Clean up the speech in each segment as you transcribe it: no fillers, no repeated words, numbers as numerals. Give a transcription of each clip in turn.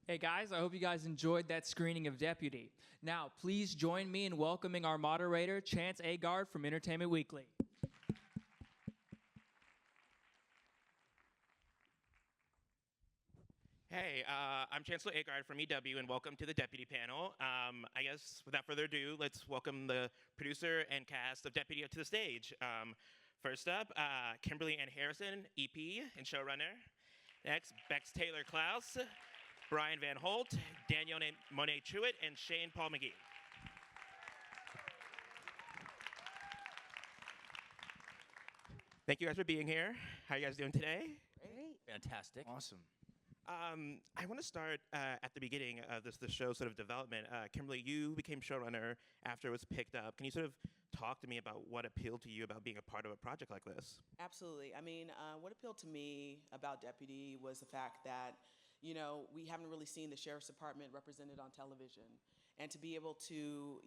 Hey guys, I hope you guys enjoyed that screening of Deputy. Now, please join me in welcoming our moderator, Chance Agard from Entertainment Weekly. Hey, I'm Chancellor Agard from EW, and welcome to the Deputy panel. I guess without further ado, let's welcome the producer and cast of Deputy up to the stage. First up, Kimberly Ann Harrison, EP and showrunner. Next, Bex Taylor-Klaus, Brian Van Holt, Danielle Monet Truitt, and Shane Paul McGee. Thank you guys for being here. How are you guys doing today? Great. Fantastic. Awesome. I want to start at the beginning of the show sort of development. Kimberly, you became showrunner after it was picked up. Can you sort of talk to me about what appealed to you about being a part of a project like this? Absolutely. I mean, what appealed to me about Deputy was the fact that, we haven't really seen the sheriff's department represented on television. And to be able to,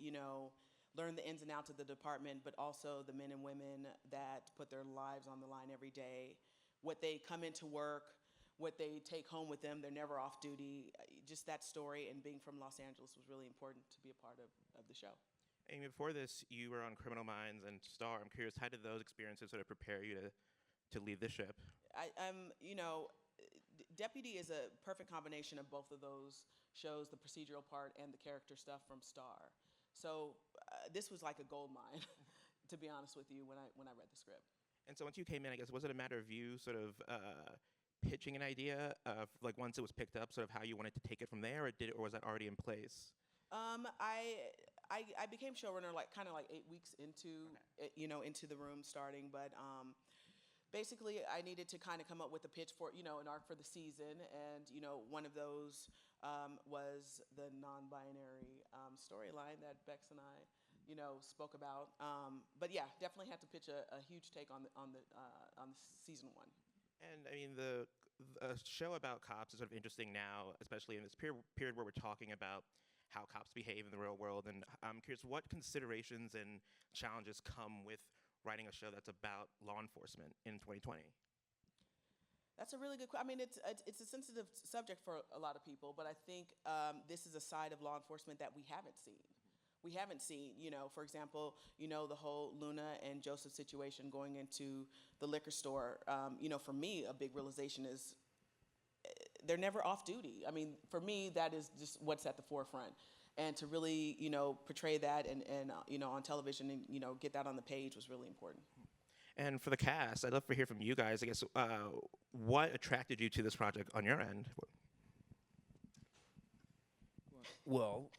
learn the ins and outs of the department, but also the men and women that put their lives on the line every day, what they come into work, what they take home with them, they're never off duty. Just that story and being from Los Angeles was really important to be a part of the show. And before this, you were on Criminal Minds and Star. I'm curious, how did those experiences sort of prepare you to leave the ship? Deputy is a perfect combination of both of those shows, the procedural part and the character stuff from Star. So this was like a gold mine, to be honest with you, when I read the script. And so once you came in, I guess, was it a matter of you sort of pitching an idea of, like, once it was picked up, sort of how you wanted to take it from there, or was that already in place? I became showrunner kind of like 8 weeks into into the room starting, but basically I needed to kind of come up with a pitch for an arc for the season, and one of those was the non-binary storyline that Bex and I spoke about. But yeah, definitely had to pitch a huge take on the season 1. And I mean, the show about cops is sort of interesting now, especially in this period where we're talking about how cops behave in the real world. And I'm curious, what considerations and challenges come with writing a show that's about law enforcement in 2020? That's a really good question. I mean, it's a sensitive subject for a lot of people, but I think this is a side of law enforcement that we haven't seen. We haven't seen, for example, the whole Luna and Joseph situation going into the liquor store. For me, a big realization is they're never off duty. I mean, for me, that is just what's at the forefront. And to really, portray that and on television and, get that on the page was really important. And for the cast, I'd love to hear from you guys. I guess, what attracted you to this project on your end? Well,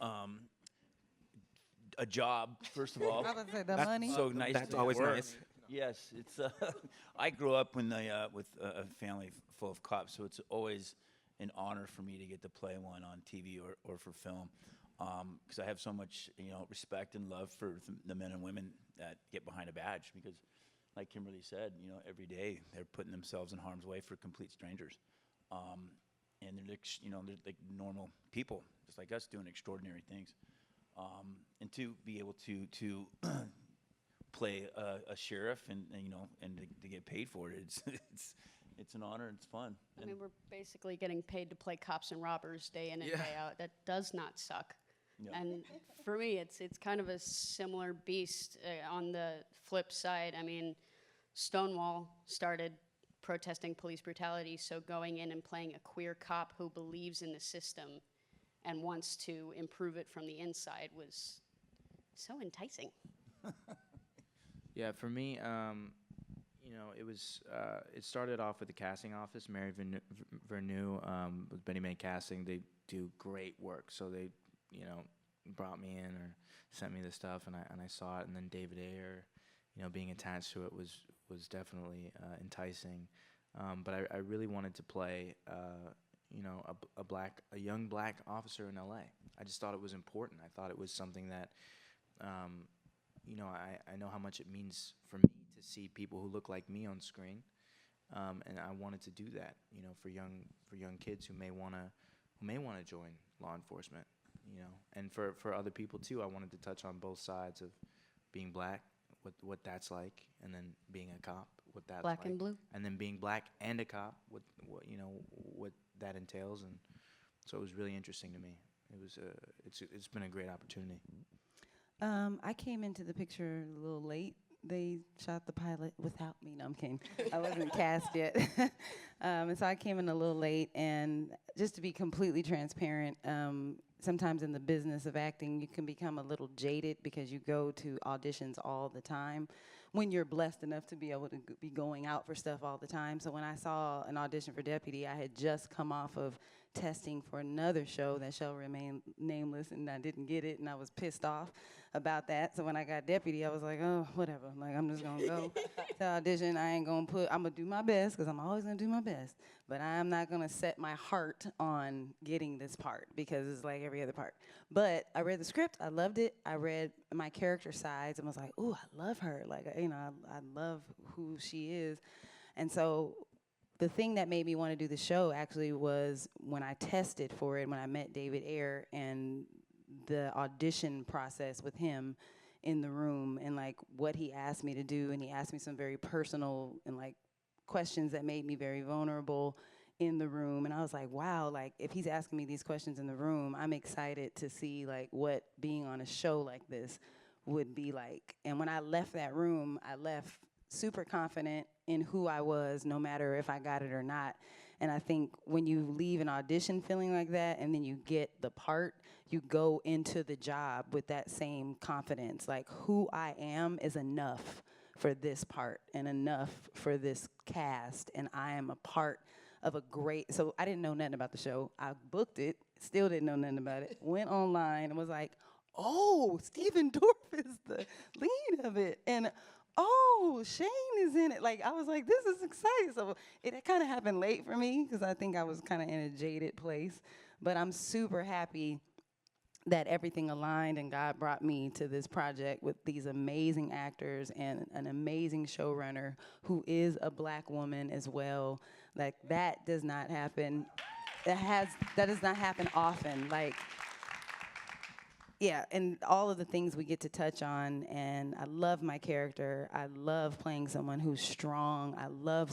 a job, first of all. I would say the money. So nice. That's to always work. nice. Yes, it's. I grew up with a family full of cops, so it's always an honor for me to get to play one on TV or for film, because I have so much respect and love for the men and women that get behind a badge. Because, like Kimberly said, every day they're putting themselves in harm's way for complete strangers, and they're like normal people, just like us, doing extraordinary things. And to be able to play a sheriff and to get paid for it, it's an honor and it's fun. I mean, we're basically getting paid to play cops and robbers day in and Yeah. day out. That does not suck. Yeah. And for me, it's kind of a similar beast. On the flip side, I mean, Stonewall started protesting police brutality, so going in and playing a queer cop who believes in the system and wants to improve it from the inside was so enticing. Yeah, for me, it was. It started off with the casting office, Mary Vernew, with Benny May Casting. They do great work, so they, brought me in or sent me the stuff, and I saw it. And then David Ayer, being attached to it was definitely enticing. But I really wanted to play, a young black officer in LA. I just thought it was important. I thought it was something that, I know how much it means for me to see people who look like me on screen, and I wanted to do that, for young kids who may wanna join law enforcement, and for other people too. I wanted to touch on both sides of being black, what that's like, and then being a cop, what that's Black like, and blue. and then being black and a cop, what that entails, and So it was really interesting to me. It's been a great opportunity. I came into the picture a little late. They shot the pilot without me. No, I'm kidding. I wasn't cast yet. And so I came in a little late. And just to be completely transparent, sometimes in the business of acting, you can become a little jaded because you go to auditions all the time when you're blessed enough to be able to be going out for stuff all the time. So when I saw an audition for Deputy, I had just come off of testing for another show that shall remain nameless, and I didn't get it, and I was pissed off about that. So when I got Deputy, I was like, oh, whatever. Like, I'm just gonna go to audition. I'm gonna do my best, because I'm always gonna do my best, but I'm not gonna set my heart on getting this part, because it's like every other part. But I read the script, I loved it. I read my character sides and was like, ooh, I love her. Like, I love who she is. And so the thing that made me want to do the show actually was when I tested for it, when I met David Ayer and the audition process with him in the room, and like what he asked me to do. And he asked me some very personal and like questions that made me very vulnerable in the room. And I was like, wow, like if he's asking me these questions in the room, I'm excited to see like what being on a show like this would be like. And when I left that room, I left super confident in who I was, no matter if I got it or not. And I think when you leave an audition feeling like that and then you get the part, you go into the job with that same confidence. Like, who I am is enough for this part and enough for this cast, and I am a part of a great, so I didn't know nothing about the show. I booked it, still didn't know nothing about it, went online and was like, oh, Stephen Dorff is the lead of it. And oh, Shane is in it. Like, I was like, this is exciting. So it kind of happened late for me because I think I was kind of in a jaded place. But I'm super happy that everything aligned and God brought me to this project with these amazing actors and an amazing showrunner who is a Black woman as well. Like, that does not happen. That does not happen often. Like, yeah, and all of the things we get to touch on, and I love my character. I love playing someone who's strong. I love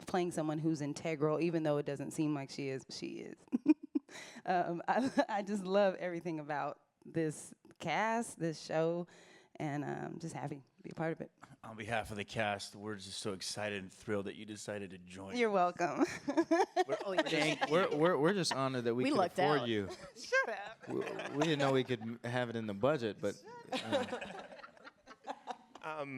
playing someone who's integral, even though it doesn't seem like she is. She is. I just love everything about this cast, this show, and I'm just happy to be a part of it. On behalf of the cast, we're just so excited and thrilled that you decided to join. You're welcome. We're just honored that we could lucked afford out. you. Shut up. We didn't know we could have it in the budget, but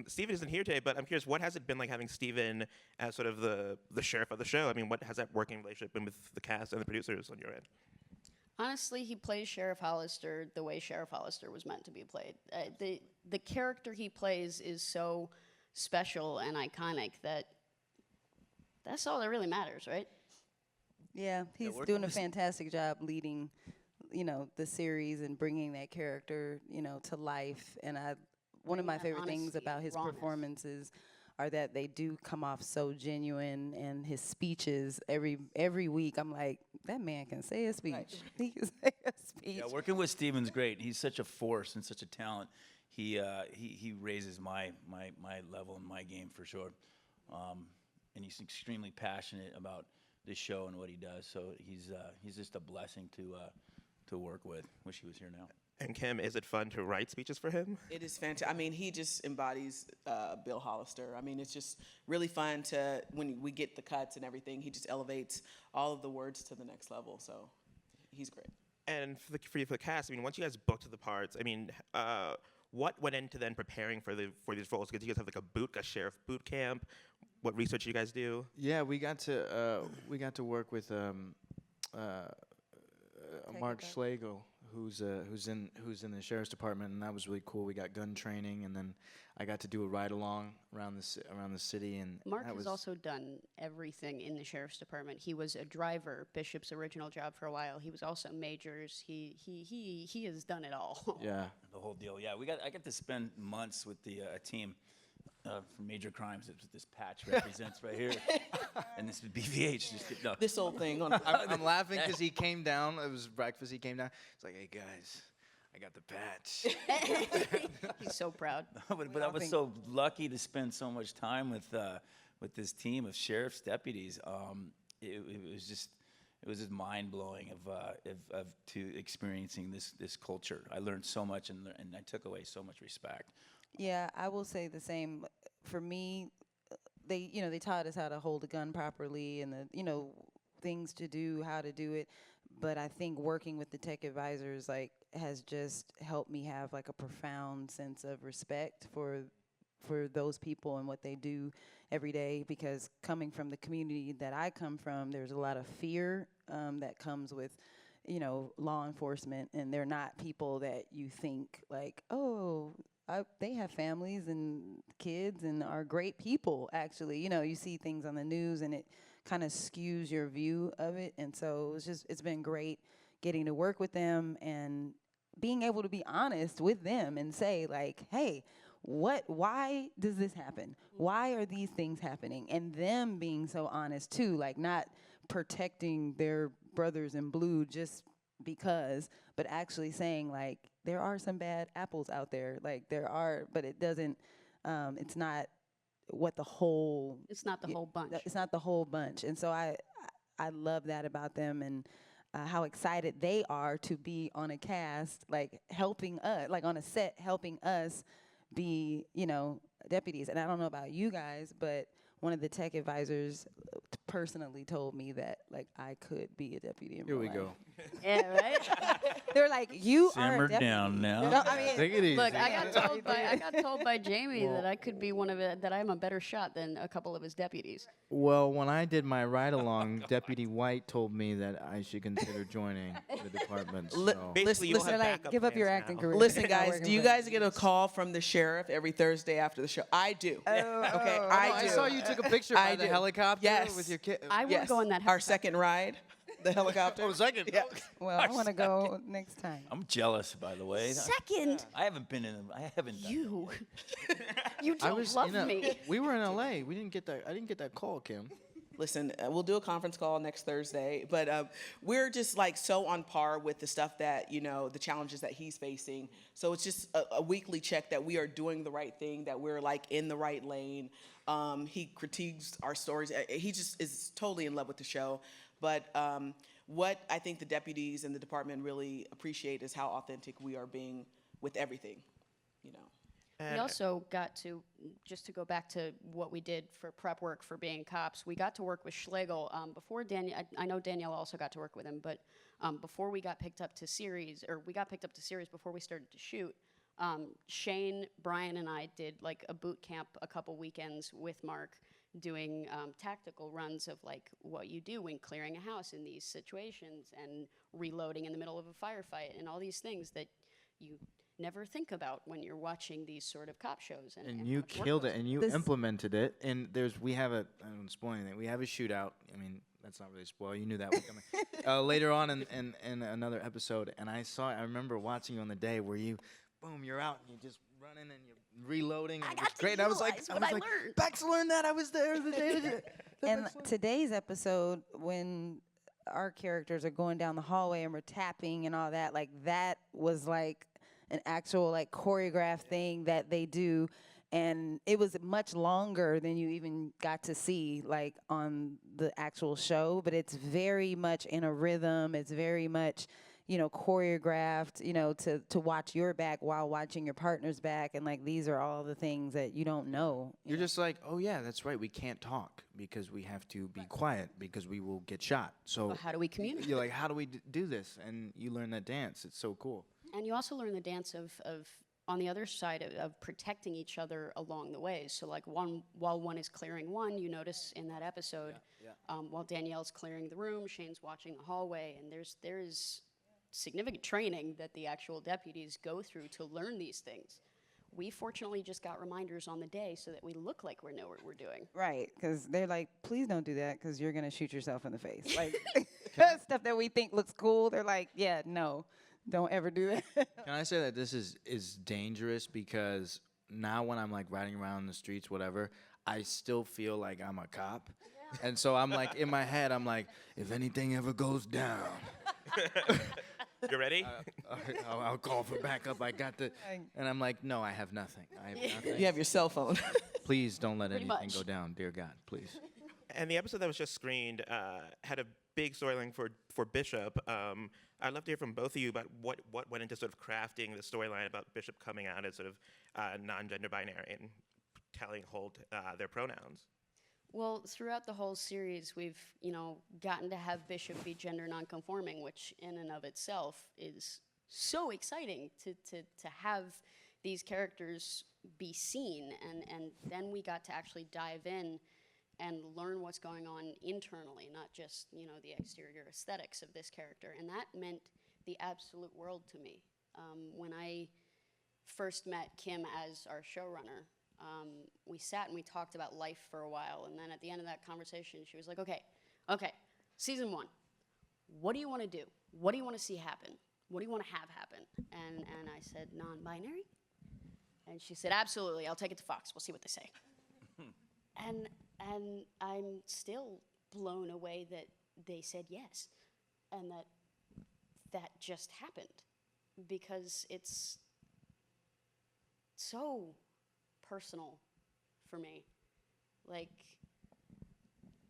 Stephen isn't here today, but I'm curious, what has it been like having Stephen as sort of the sheriff of the show? I mean, what has that working relationship been with the cast and the producers on your end? Honestly, he plays Sheriff Hollister the way Sheriff Hollister was meant to be played. The character he plays is so special and iconic that that's all that really matters, right? Yeah, he's working doing a with- fantastic job leading, the series and bringing that character, to life. And one of my Bringing that favorite things honesty about and his rawness. performances are that they do come off so genuine, and his speeches every week, I'm like, that man can say a speech. Right. He can say a speech. Yeah, working with Steven's great. He's such a force and such a talent. He raises my level and my game for sure. And he's extremely passionate about this show and what he does. So he's just a blessing to work with. Wish he was here now. And Kim, is it fun to write speeches for him? It is fantastic. I mean, he just embodies Bill Hollister. I mean, it's just really fun when we get the cuts and everything, he just elevates all of the words to the next level. So he's great. And for the cast, I mean, once you guys booked the parts, I mean, what went into then preparing for these roles? Did you guys have like a sheriff boot camp? What research did you guys do? yeah, we got to work with Mark Schlegel, who's in the sheriff's department, and that was really cool. We got gun training, and then I got to do a ride along around the city. And Mark that has was also done everything in the sheriff's department. He was a driver, Bishop's original job for a while. He was also Major's. He has done it all. yeah. The whole deal. Yeah, I got to spend months with the team for major crimes. That's what this patch represents right here. And this is BVH. No. This whole thing on I'm laughing because he came down. It was breakfast. He came down. It's like, hey guys, I got the patch. He's so proud. but I was so lucky to spend so much time with this team of sheriff's deputies. It was just it was just mind blowing of to experiencing this culture. I learned so much, and I took away so much respect. Yeah, I will say the same. For me, they taught us how to hold a gun properly and the things to do, how to do it. But I think working with the tech advisors has just helped me have a profound sense of respect for those people and what they do every day, because coming from the community that I come from, there's a lot of fear that comes with law enforcement, and they're not people that you think they have families and kids and are great people. Actually, you see things on the news and it kind of skews your view of it. And so it's been great getting to work with them and being able to be honest with them and say hey, why does this happen? Why are these things happening? And them being so honest too, not protecting their brothers in blue just because, but actually saying there are some bad apples out there. There are, but it doesn't, it's not what the whole. It's not the whole bunch. It's not the whole bunch. And so I love that about them, and how excited they are to be on a cast, helping us, on a set, helping us be, deputies. And I don't know about you guys, but one of the tech advisors personally told me that I could be a deputy in Here real we life. go. Yeah, right. They're like, you are a Simmer deputy. down now. No, I mean, Take it easy. Look, I got told by Jamie that I could be that I'm a better shot than a couple of his deputies. Well, when I did my ride-along, Deputy White told me that I should consider joining the department. So. Basically, you'll listen, have they're backup give up your plans acting now. career. Listen, You're not guys, working do you for guys get a call from the sheriff every Thursday after the show? I do. Okay, I do. I saw you took a picture by the do. helicopter Yes. with your kid. I would Yes. go on that. Our second ride, the helicopter. second. Yeah. Well, I want to go next time. I'm jealous, by the way. Second, I haven't been in. I haven't done. you. You I don't was love me. We were in LA. We didn't get that. I didn't get that call, Kim. Listen, we'll do a conference call next Thursday, but we're just so on par with the stuff that, the challenges that he's facing. So it's just a weekly check that we are doing the right thing, that we're in the right lane. He critiques our stories. He just is totally in love with the show. But what I think the deputies and the department really appreciate is how authentic we are being with everything, We also got to, just to go back to what we did for prep work for being cops, we got to work with Schlegel before Danielle. I know Danielle also got to work with him, but before we got picked up to series, before we started to shoot, Shane, Brian, and I did a boot camp a couple weekends with Mark, doing tactical runs of what you do when clearing a house in these situations and reloading in the middle of a firefight and all these things that you never think about when you're watching these sort of cop shows. And you how much work killed goes it, and you implemented it. And we have I don't spoil anything. We have a shootout. I mean, that's not really a spoil. You knew that was coming. Later on in another episode, and I remember watching you on the day where you're out and you're just running and you're reloading. And it was great. I was like, Bex learned that. I was there the day. And today's episode, when our characters are going down the hallway and we're tapping and all that, that was an actual choreographed thing that they do, and it was much longer than you even got to see on the actual show, but it's very much in a rhythm. It's very much choreographed, to watch your back while watching your partner's back, and these are all the things that you don't know. You're just oh yeah, that's right. We can't talk because we have to be quiet because we will get shot. So how do we communicate? You're how do we do this? And you learn that dance. It's so cool. And you also learn the dance of on the other side of protecting each other along the way. So while one is clearing one, you notice in that episode, while Danielle's clearing the room, Shane's watching the hallway, and there is significant training that the actual deputies go through to learn these things. We fortunately just got reminders on the day so that we look like we know what we're doing. Right, because they're please don't do that because you're going to shoot yourself in the face. Stuff that we think looks cool, they're yeah, no, don't ever do that. Can I say that this is dangerous, because now when I'm riding around the streets, whatever, I still feel like I'm a cop. Yeah. And so I'm in my head, I'm if anything ever goes down. You ready? I'll call for backup. I got the, and I'm no, I have nothing. I have nothing. You have your cell phone. Please don't let Pretty anything much. go down, dear God, please. And the episode that was just screened had a big storyline for Bishop. I'd love to hear from both of you about what went into sort of crafting the storyline about Bishop coming out as sort of non-gender binary and hold their pronouns. Well, throughout the whole series, we've, gotten to have Bishop be gender nonconforming, which in and of itself is so exciting to have these characters be seen. And then we got to actually dive in and learn what's going on internally, not just, the exterior aesthetics of this character. And that meant the absolute world to me. When I first met Kim as our showrunner, we sat and we talked about life for a while, and then at the end of that conversation, she was like, okay, season 1, what do you want to do? What do you want to see happen? What do you want to have happen? And I said, non-binary? And she said, absolutely, I'll take it to Fox. We'll see what they say. And I'm still blown away that they said yes, and that just happened, because it's so personal for me. Like,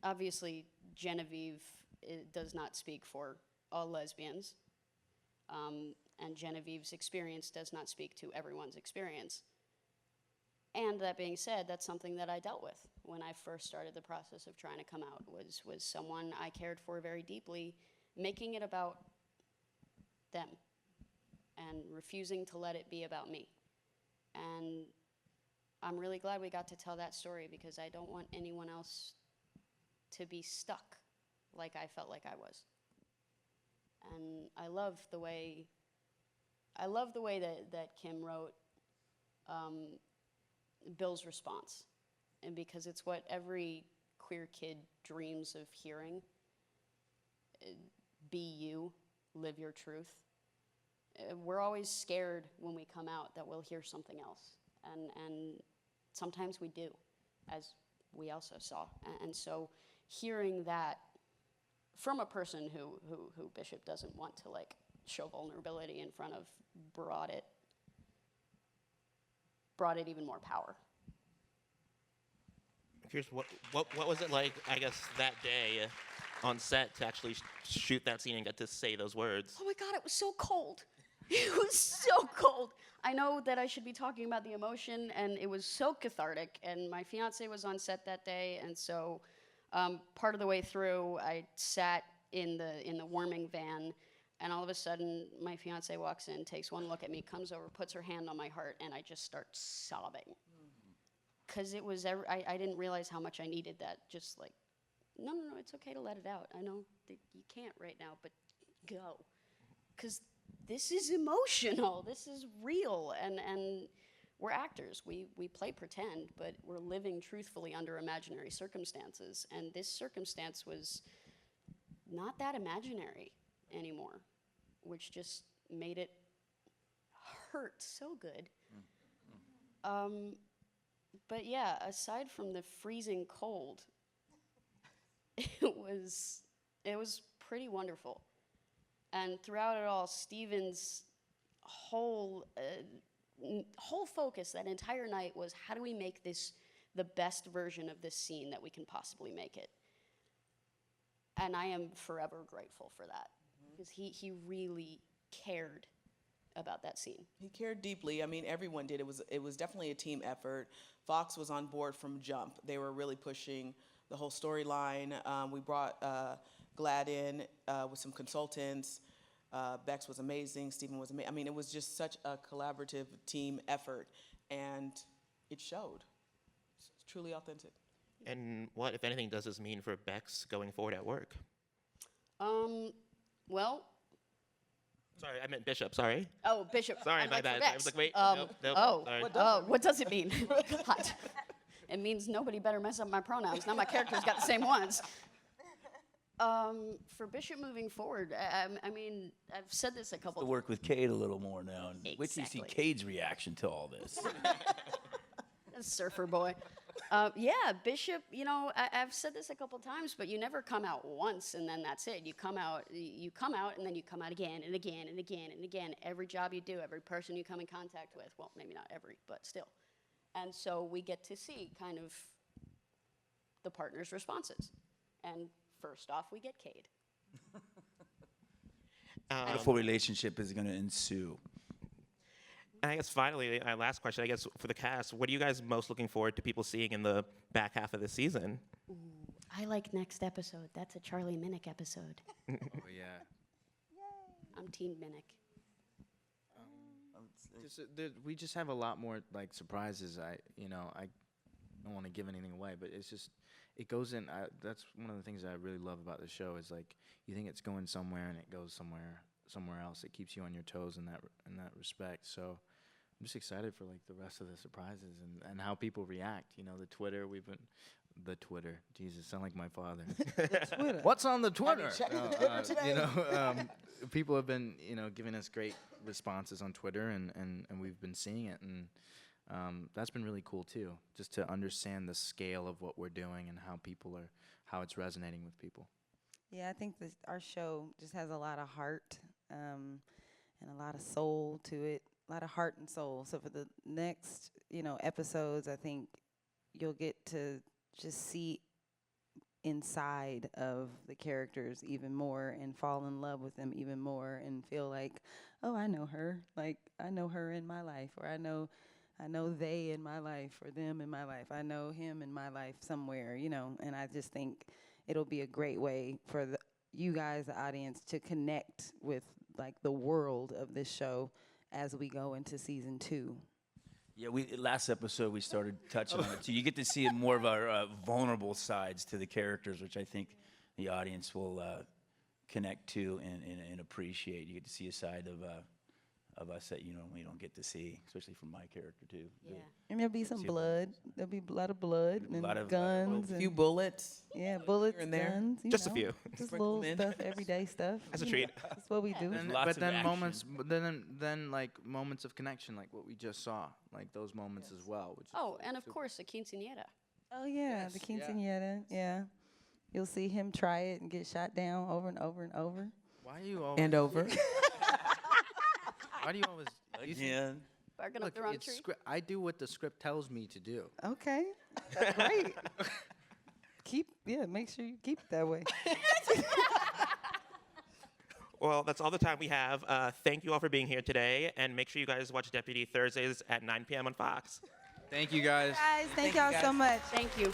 obviously, Genevieve does not speak for all lesbians, and Genevieve's experience does not speak to everyone's experience. And that being said, that's something that I dealt with when I first started the process of trying to come out, was someone I cared for very deeply, making it about them and refusing to let it be about me. And I'm really glad we got to tell that story, because I don't want anyone else to be stuck like I felt like I was. And I love the way that Kim wrote Bill's response, and because it's what every queer kid dreams of hearing. Be you, live your truth. We're always scared when we come out that we'll hear something else, and sometimes we do, as we also saw. And so hearing that from a person who Bishop doesn't want to show vulnerability in front of brought it even more power. I'm curious, what was it like, I guess, that day on set to actually shoot that scene and get to say those words? Oh my God, it was so cold. It was so cold. I know that I should be talking about the emotion, and it was so cathartic, and my fiance was on set that day, and so part of the way through, I sat in the warming van, and all of a sudden, my fiance walks in, takes one look at me, comes over, puts her hand on my heart, and I just start sobbing. Because it was, I didn't realize how much I needed that. Just like, no, it's okay to let it out. I know that you can't right now, but go. Because this is emotional. This is real. And we're actors. We play pretend, but we're living truthfully under imaginary circumstances. And this circumstance was not that imaginary anymore, which just made it hurt so good. But yeah, aside from the freezing cold, it was pretty wonderful. And throughout it all, Stephen's whole focus that entire night was, how do we make this the best version of this scene that we can possibly make it? And I am forever grateful for that, because he really cared about that scene. He cared deeply. I mean, everyone did. It was definitely a team effort. Fox was on board from jump. They were really pushing the whole storyline. We brought Glad in with some consultants. Bex was amazing. Stephen was amazing. I mean, it was just such a collaborative team effort, and it showed. It's truly authentic. And what, if anything, does this mean for Bex going forward at work? Well. Sorry, I meant Bishop, sorry. Oh, Bishop. Sorry, I'm my like bad. Bex. I was like, wait, nope, sorry. What does it mean? God. It means nobody better mess up my pronouns. Now my character's got the same ones. For Bishop moving forward, I mean, I've said this a couple To work with Cade a little more now. And wait till you see Exactly. Cade's reaction to all this. Surfer boy. Yeah, Bishop, I've said this a couple times, but you never come out once and then that's it. You come out and then you come out again and again and again and again. Every job you do, every person you come in contact with, well, maybe not every, but still. And so we get to see kind of the partners' responses. And first off, we get Cade. Beautiful relationship is going to ensue. And I guess finally, last question, I guess for the cast, what are you guys most looking forward to people seeing in the back half of the season? I like next episode. That's a Charlie Minnick episode. Oh yeah. I'm Team Minnick. We just have a lot more like surprises. I don't want to give anything away, but it's just it goes in. That's one of the things that I really love about the show is like you think it's going somewhere and it goes somewhere else. It keeps you on your toes in that respect. So I'm just excited for like the rest of the surprises and how people react. You know, the Twitter. Jesus, sound like my father. Twitter. What's on the Twitter? checked the Twitter today? You know, people have been giving us great responses on Twitter, and we've been seeing it, and that's been really cool too, just to understand the scale of what we're doing and how it's resonating with people. Yeah, I think our show just has a lot of heart and a lot of soul to it, a lot of heart and soul. So for the next, episodes, I think you'll get to just see inside of the characters even more and fall in love with them even more and feel like, oh, I know her. Like, I know her in my life, or I know they in my life, or them in my life. I know him in my life somewhere, and I just think it'll be a great way for you guys, the audience, to connect with like the world of this show as we go into season 2. Yeah, last episode we started touching on it too. You get to see more of our vulnerable sides to the characters, which I think the audience will connect to and appreciate. You get to see a side of us that we don't get to see, especially from my character too. Yeah. And there'll be some See blood. There'll be a lot of blood and lot of, guns. A few and bullets. yeah, bullets, here and there. guns. Just a few. Just Sprinkle little 'em in. stuff, everyday stuff. As a you treat. know, That's what we do. And, Lots but of then action. then like moments of connection, like what we just saw, like those moments as well. Which is Oh, and of super- course, a quinceañera. Oh yeah, the quinceañera. Yeah. You'll see him try it and get shot down over and over and over. Why are you always? And over. Why do you always? you think- Again. Barking Look, up the wrong it's tree. I do what the script tells me to do. Okay. That's great. Make sure you keep it that way. Well, that's all the time we have. Thank you all for being here today, and make sure you guys watch Deputy Thursdays at 9 p.m. on Fox. Thank you guys. Guys, thank y'all so much. Thank you.